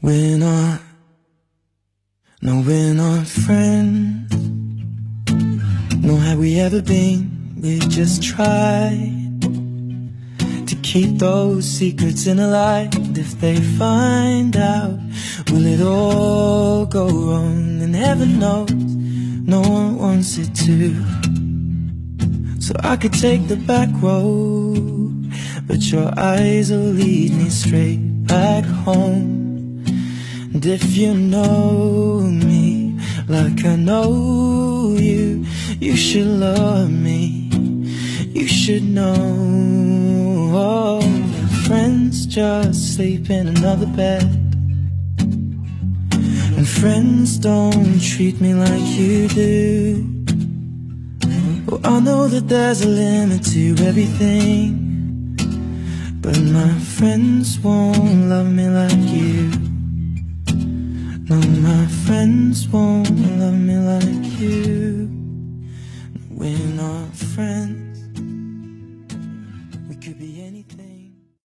We're not, no, we're not friends. Nor have we ever been. We just tried to keep those secrets in a lie. If they find out, will it all go wrong? And heaven knows no one wants it to. So I could take the back road, but your eyes will lead me straight back home. And if you know me like I know you, you should love me, you should know. Oh, friends just sleep in another bed, and friends don't treat me like you do. Oh, I know that there's a limit to everything, but my friends won't love me like you. No, my friends won't love